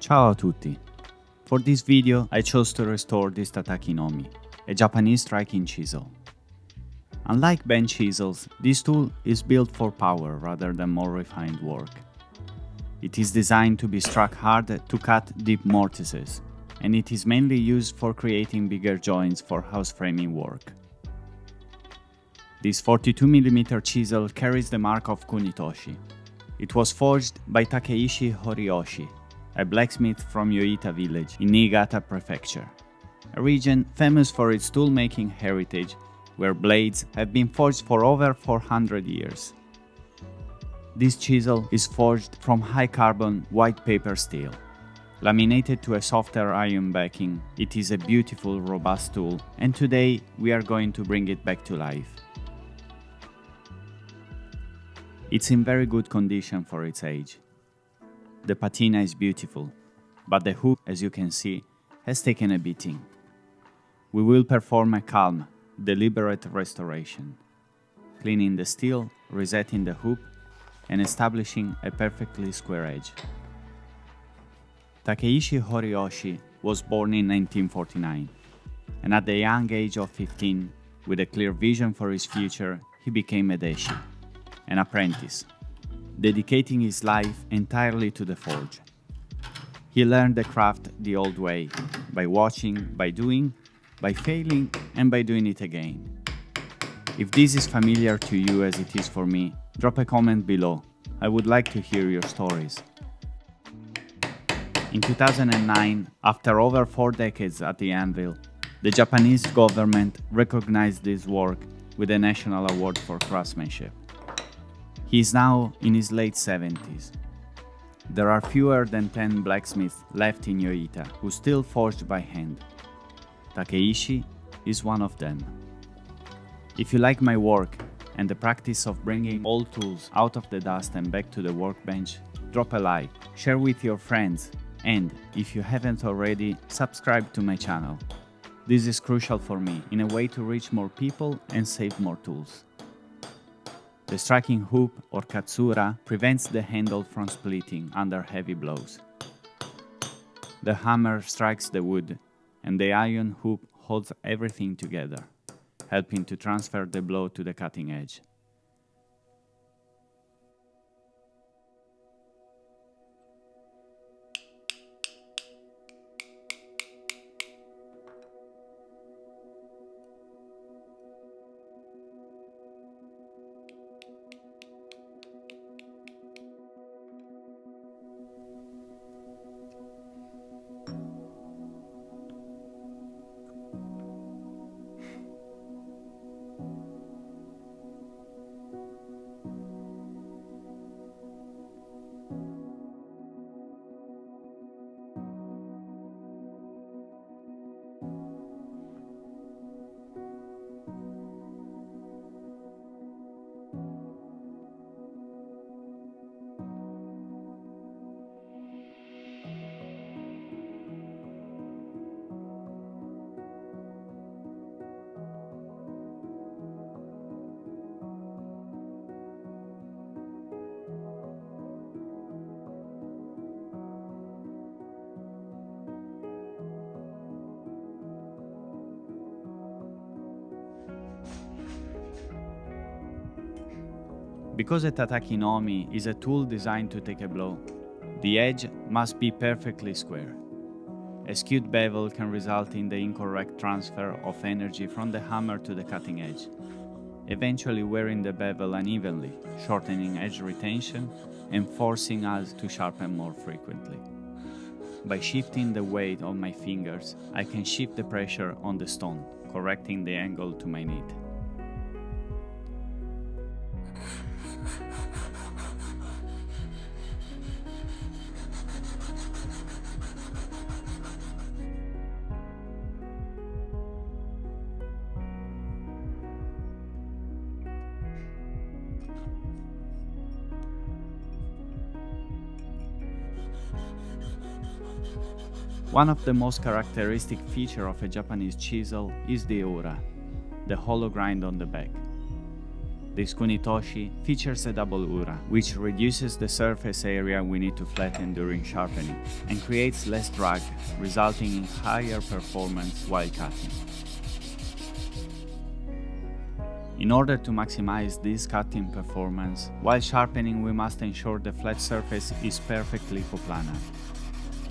Ciao a tutti! For this video I chose to restore this Tataki Nomi, a Japanese striking chisel. Unlike bent chisels, this tool is built for power rather than more refined work. It is designed to be struck hard to cut deep mortises, and it is mainly used for creating bigger joints for house framing work. This 42mm chisel carries the mark of Kunitoshi. It was forged by Takeishi Horioshi, a blacksmith from Yoita village in Niigata Prefecture, a region famous for its tool-making heritage, where blades have been forged for over 400 years. This chisel is forged from high-carbon white paper steel. Laminated to a softer iron backing, it is a beautiful, robust tool, and today we are going to bring it back to life. It's in very good condition for its age. The patina is beautiful, but the hook, as you can see, has taken a beating. We will perform a calm, deliberate restoration, cleaning the steel, resetting the hoop, and establishing a perfectly square edge. Takeishi Horioshi was born in 1949, and at the young age of 15, with a clear vision for his future, he became a deshi, an apprentice, dedicating his life entirely to the forge. He learned the craft the old way, by watching, by doing, by failing, and by doing it again. If this is familiar to you as it is for me, drop a comment below. I would like to hear your stories. In 2009, after over 4 decades at the anvil, the Japanese government recognized this work with a national award for craftsmanship. He is now in his late 70s. There are fewer than 10 blacksmiths left in Yoita who still forge by hand. Takeishi is one of them. If you like my work and the practice of bringing old tools out of the dust and back to the workbench, drop a like, share with your friends, and, if you haven't already, subscribe to my channel. This is crucial for me in a way to reach more people and save more tools. The striking hoop, or Katsura, prevents the handle from splitting under heavy blows. The hammer strikes the wood, and the iron hoop holds everything together, helping to transfer the blow to the cutting edge. Because a Tataki Nomi is a tool designed to take a blow, the edge must be perfectly square. A skewed bevel can result in the incorrect transfer of energy from the hammer to the cutting edge, eventually wearing the bevel unevenly, shortening edge retention and forcing us to sharpen more frequently. By shifting the weight of my fingers, I can shift the pressure on the stone, correcting the angle to my need. One of the most characteristic features of a Japanese chisel is the Ura, the hollow grind on the back. This Kunitoshi features a double Ura, which reduces the surface area we need to flatten during sharpening and creates less drag, resulting in higher performance while cutting. In order to maximize this cutting performance, while sharpening we must ensure the flat surface is perfectly coplanar.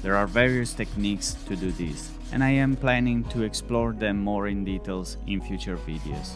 There are various techniques to do this, and I am planning to explore them more in details in future videos.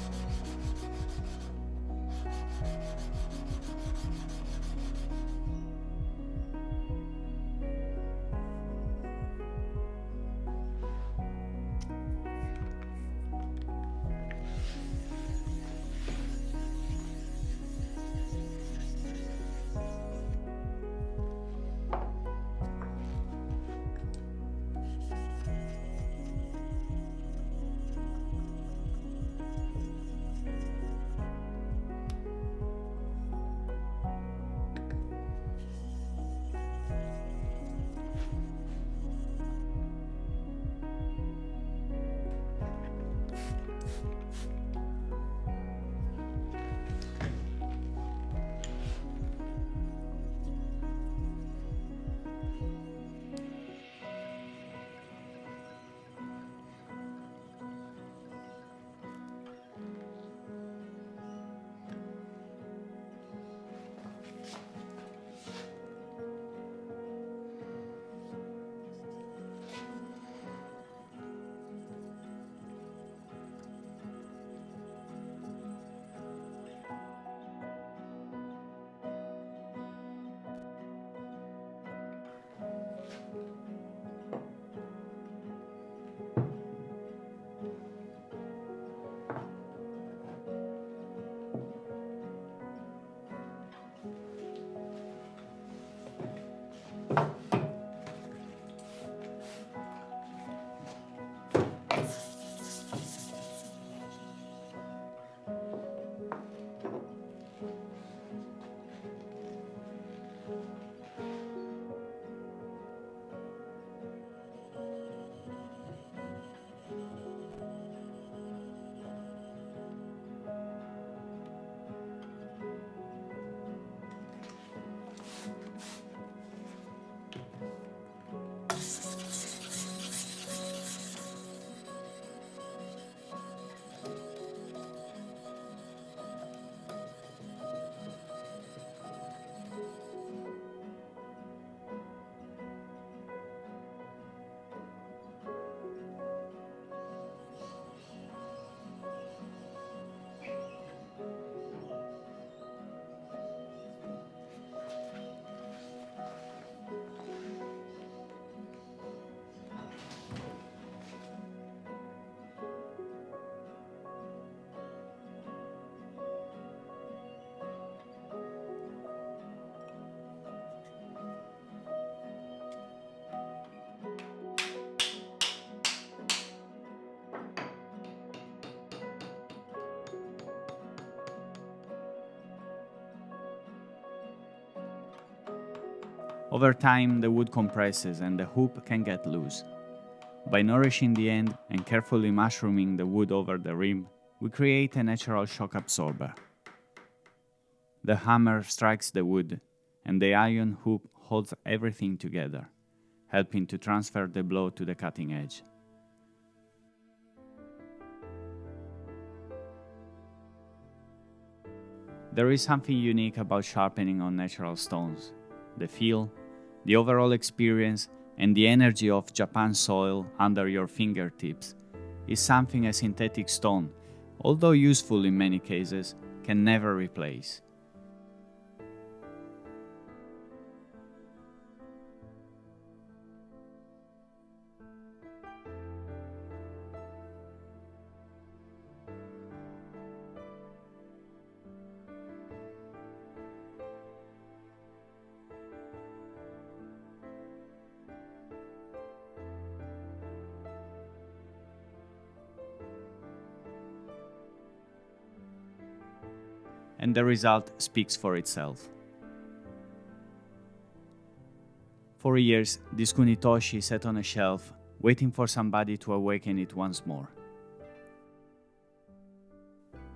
Over time, the wood compresses and the hoop can get loose. By nourishing the end and carefully mushrooming the wood over the rim, we create a natural shock absorber. The hammer strikes the wood, and the iron hoop holds everything together, helping to transfer the blow to the cutting edge. There is something unique about sharpening on natural stones. The feel, the overall experience, and the energy of Japan's soil under your fingertips is something a synthetic stone, although useful in many cases, can never replace. And the result speaks for itself. For years, this Kunitoshi sat on a shelf, waiting for somebody to awaken it once more.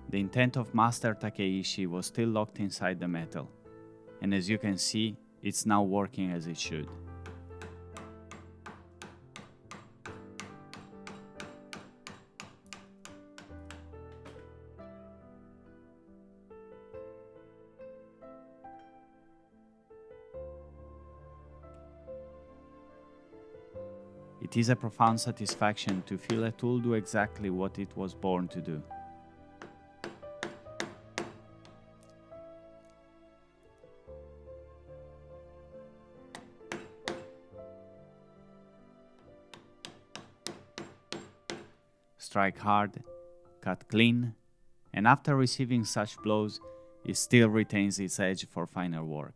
The intent of Master Takeishi was still locked inside the metal, and as you can see, it's now working as it should. It is a profound satisfaction to feel a tool do exactly what it was born to do. Strike hard, cut clean, and after receiving such blows, it still retains its edge for finer work.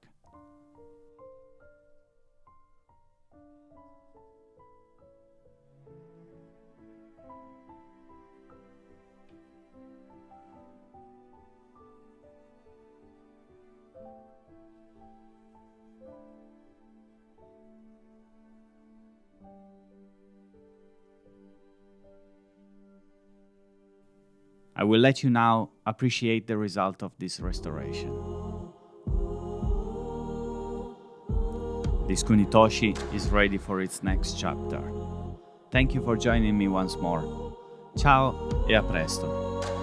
I will let you now appreciate the result of this restoration. This Kunitoshi is ready for its next chapter. Thank you for joining me once more. Ciao e a presto!